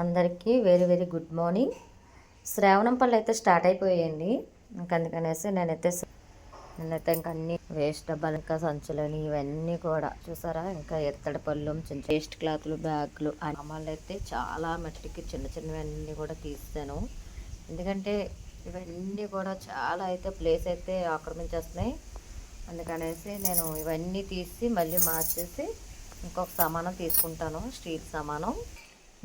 అందరికీ very very good morning. శ్రావణం పళ్ళు అయితే స్టార్ట్ అయిపోయాయండి. ఇంకా అందుకనేసి నేనైతే ఇంకా అన్ని వేస్ట్ డబ్బాలు, ఇంకా సంచులని ఇవన్నీ కూడా చూసారా. ఇంకా ఎత్తడి పళ్ళు, చిన్న వేస్ట్ క్లాత్లు, బ్యాగులు అమ్మాళ్ళు అయితే చాలా మట్టికి చిన్న చిన్నవన్నీ కూడా తీస్తాను. ఎందుకంటే ఇవన్నీ కూడా చాలా అయితే ప్లేస్ అయితే ఆక్రమించేస్తున్నాయి. అందుకనేసి నేను ఇవన్నీ తీసి మళ్ళీ మార్చేసి ఇంకొక సామానం తీసుకుంటాను, స్టీల్ సామానం.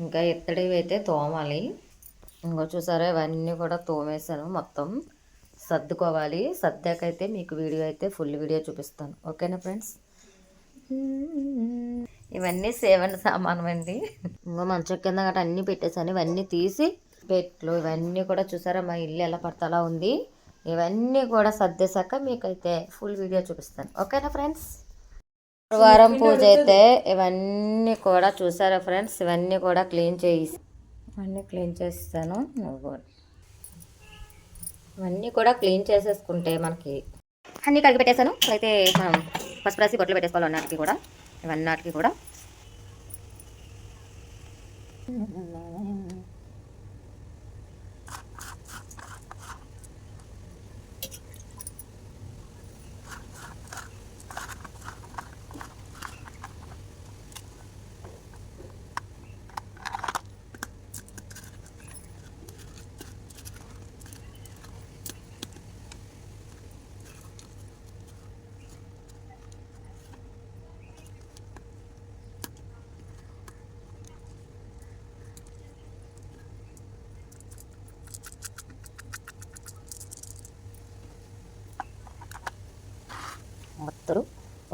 ఇంకా ఇత్తడివి అయితే తోమాలి. ఇంకో చూసారా, ఇవన్నీ కూడా తోమేశాను. మొత్తం సర్దుకోవాలి. సర్దాకైతే మీకు వీడియో అయితే ఫుల్ వీడియో చూపిస్తాను. ఓకేనా ఫ్రెండ్స్. ఇవన్నీ సేవన సామానం అండి. ఇంకో మంచం కింద గట్రా అన్నీ పెట్టేశాను. ఇవన్నీ తీసి పెట్లు ఇవన్నీ కూడా చూసారా, మా ఇల్లు ఎలా పడతలా ఉంది. ఇవన్నీ కూడా సర్దేశాక మీకైతే ఫుల్ వీడియో చూపిస్తాను. ఓకేనా ఫ్రెండ్స్. గురువారం పూజ అయితే ఇవన్నీ కూడా చూసారా ఫ్రెండ్స్, ఇవన్నీ కూడా క్లీన్ చేస్తాను. ఇవన్నీ కూడా క్లీన్ చేసేసుకుంటే మనకి అన్నీ కలిపి పెట్టేశాను. అయితే మనం పసుపు రాసి బొట్లు పెట్టేసుకోవాలి అన్నిటికీ కూడా. ఇవన్నటికి కూడా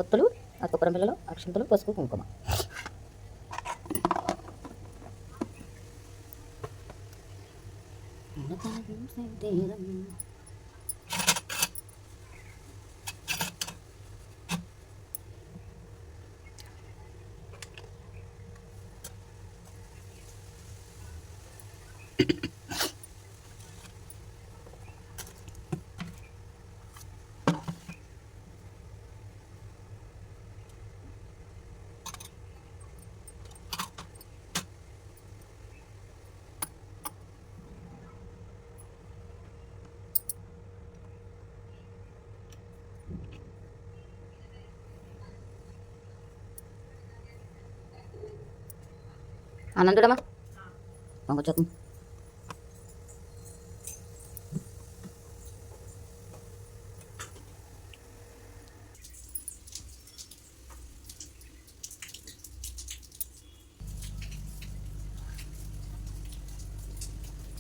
ఒత్తులు ఆ కుక్కరం పిల్లలు, అక్షంతలు, పసుపు, కుంకుమ. అనంతుడమ్మా కొంచెం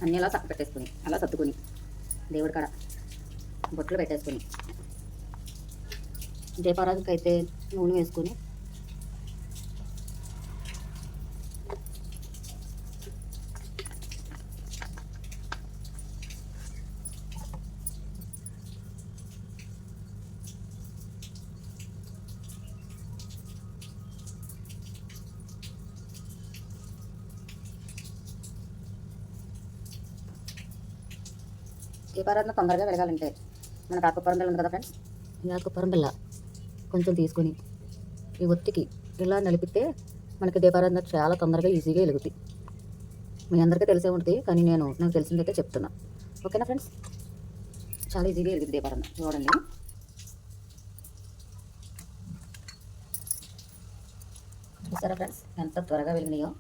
అన్నీ అలా చక్క పెట్టేసుకుని అలా సర్దుకుని దేవుడి కాడ బొట్లు పెట్టేసుకుని దీపారాజుకి అయితే నూనె వేసుకొని దీపారాధన తొందరగా వెలగాలంటే మనకు ఆకుపురం బిల్ల ఉంది కదా ఫ్రెండ్స్, ఈ ఆకుపురం బిల్ల కొంచెం తీసుకొని ఈ ఒత్తికి ఇలా నలిపితే మనకి దీపారాధన చాలా తొందరగా ఈజీగా వెలుగుతాయి. మీ అందరికీ తెలిసే ఉంటుంది, కానీ నాకు తెలిసిందైతే చెప్తున్నా. ఓకేనా ఫ్రెండ్స్. చాలా ఈజీగా వెలుగుతుంది దీపారాధన. చూడండి, చూసారా ఫ్రెండ్స్ ఎంత త్వరగా వెలిగినాయో.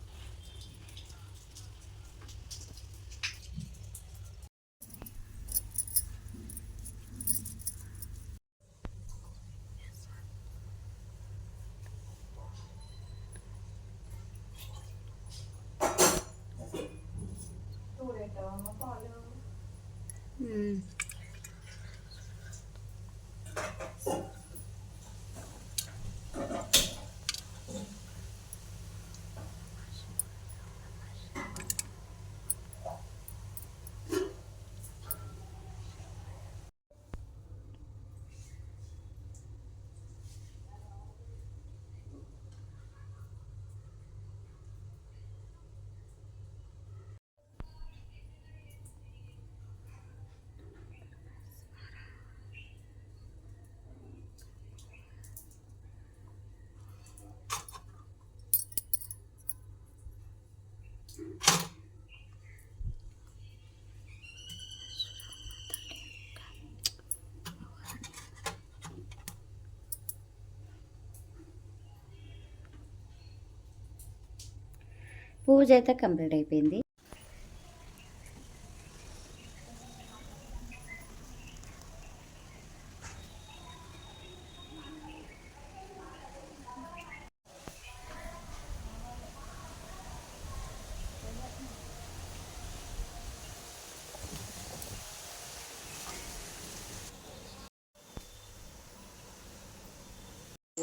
పూజ అయితే కంప్లీట్ అయిపోయింది.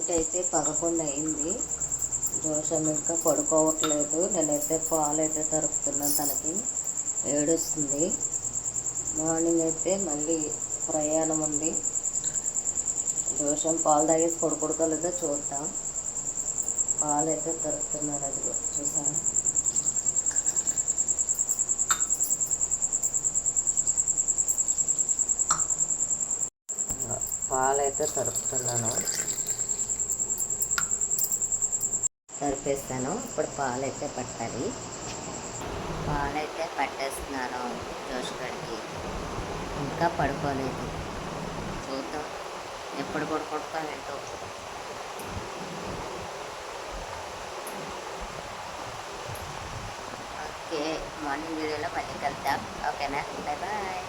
ఇటైతే 11 అయింది. జోషం ఇంకా పడుకోవట్లేదు. నేనైతే పాలైతే తరుపుతున్నాను. తనకి ఏడుస్తుంది. మార్నింగ్ అయితే మళ్ళీ ప్రయాణం ఉంది. జోషం పాలు తాగేసి పడుకోలేదో చూద్దాం. పాలైతే తరుపుతున్నాను. అది చూసారా, పాలైతే తరుపుతున్నాను. తరిపేస్తాను. ఇప్పుడు పాలైతే పట్టాలి. పాలైతే పట్టేస్తున్నాను జోష్గాడికి. ఇంకా పడుకోలేదు. చూద్దాం ఎప్పుడు పడుకుంటానేంటో. ఓకే, మార్నింగ్ వీడియోలో మళ్ళీ కలుద్దాం. ఓకేనా, బాయ్ బాయ్.